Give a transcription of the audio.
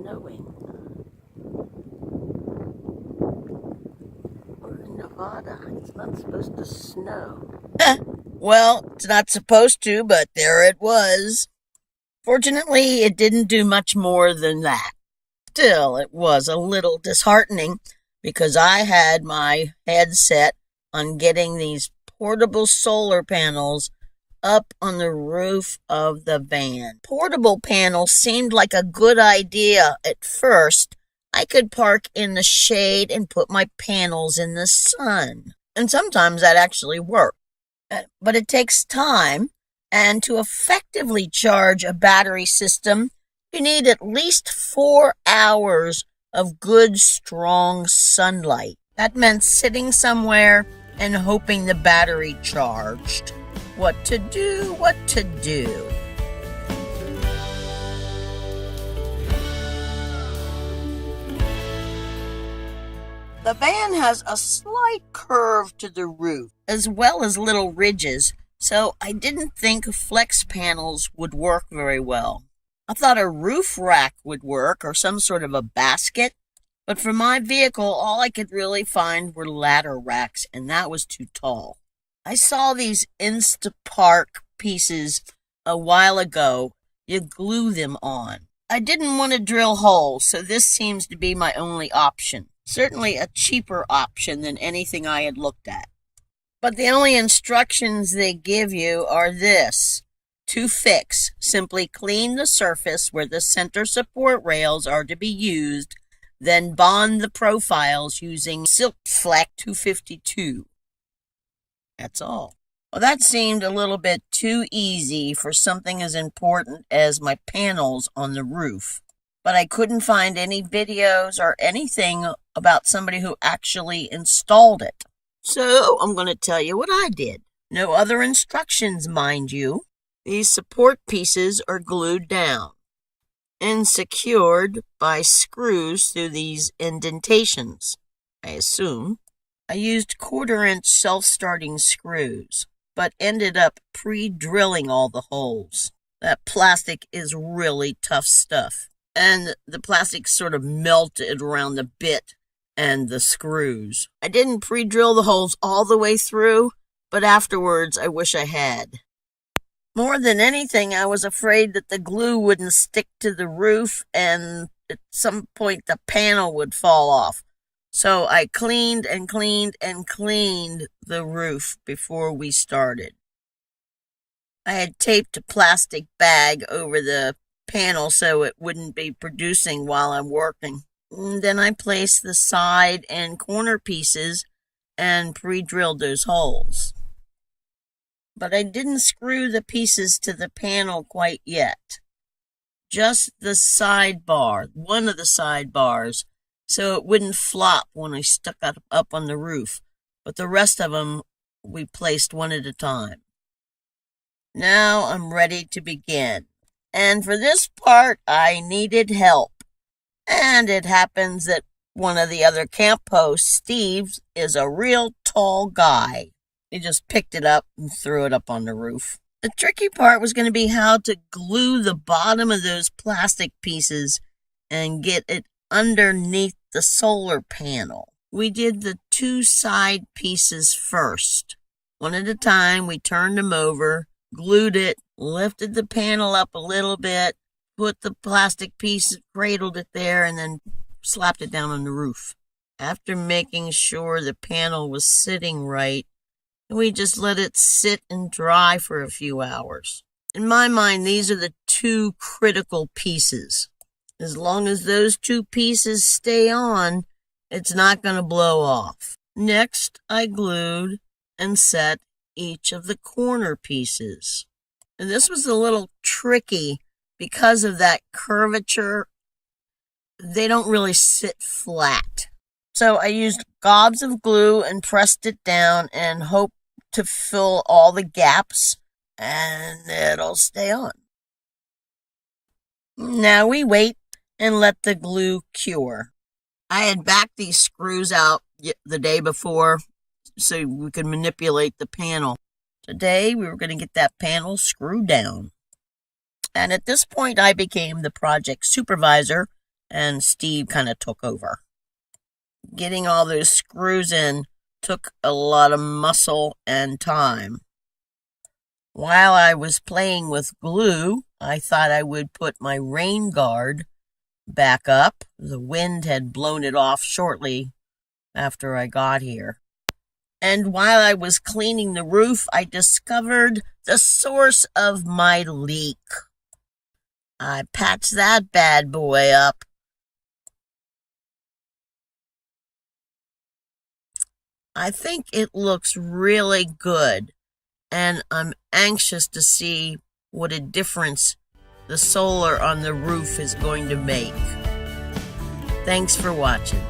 snowing. We're in Nevada. It's not supposed to snow. Well, it's not supposed to, but there it was. Fortunately, it didn't do much more than that. Still, it was a little disheartening because I had my head set on getting these portable solar panels up on the roof of the van. Portable panels seemed like a good idea at first. I could park in the shade and put my panels in the sun. And sometimes that actually worked. But it takes time, and to effectively charge a battery system, you need at least 4 hours of good, strong sunlight. That meant sitting somewhere and hoping the battery charged. What to do, what to do. The van has a slight curve to the roof, as well as little ridges, so I didn't think flex panels would work very well. I thought a roof rack would work, or some sort of a basket, but for my vehicle, all I could really find were ladder racks, and that was too tall. I saw these Instapark pieces a while ago. You glue them on. I didn't want to drill holes, so this seems to be my only option. Certainly a cheaper option than anything I had looked at. But the only instructions they give you are this. To fix, simply clean the surface where the center support rails are to be used, then bond the profiles using Silk Fleck 252. That's all. Well, that seemed a little bit too easy for something as important as my panels on the roof. But I couldn't find any videos or anything about somebody who actually installed it. So I'm going to tell you what I did. No other instructions, mind you. These support pieces are glued down and secured by screws through these indentations, I assume. I used 1/4-inch self-starting screws, but ended up pre-drilling all the holes. That plastic is really tough stuff, and the plastic sort of melted around the bit and the screws. I didn't pre-drill the holes all the way through, but afterwards I wish I had. More than anything, I was afraid that the glue wouldn't stick to the roof and at some point the panel would fall off. So I cleaned and cleaned and cleaned the roof before we started. I had taped a plastic bag over the panel so it wouldn't be producing while I'm working. And then I placed the side and corner pieces and pre-drilled those holes. But I didn't screw the pieces to the panel quite yet. Just the sidebar, one of the sidebars, so it wouldn't flop when I stuck it up on the roof. But the rest of them we placed one at a time. Now I'm ready to begin. And for this part, I needed help. And it happens that one of the other camp hosts, Steve, is a real tall guy. He just picked it up and threw it up on the roof. The tricky part was going to be how to glue the bottom of those plastic pieces and get it underneath the solar panel. We did the 2 side pieces first. One at a time, we turned them over, glued it, lifted the panel up a little bit, put the plastic piece, cradled it there, and then slapped it down on the roof. After making sure the panel was sitting right, we just let it sit and dry for a few hours. In my mind, these are the 2 critical pieces. As long as those 2 pieces stay on, it's not going to blow off. Next, I glued and set each of the corner pieces. And this was a little tricky because of that curvature. They don't really sit flat. So I used gobs of glue and pressed it down and hoped to fill all the gaps, and it'll stay on. Now we wait and let the glue cure. I had backed these screws out the day before so we could manipulate the panel. Today we were going to get that panel screwed down. And at this point I became the project supervisor and Steve kind of took over. Getting all those screws in took a lot of muscle and time. While I was playing with glue, I thought I would put my rain guard back up. The wind had blown it off shortly after I got here. And while I was cleaning the roof, I discovered the source of my leak. I patched that bad boy up. I think it looks really good, and I'm anxious to see what a difference the solar on the roof is going to make. Thanks for watching.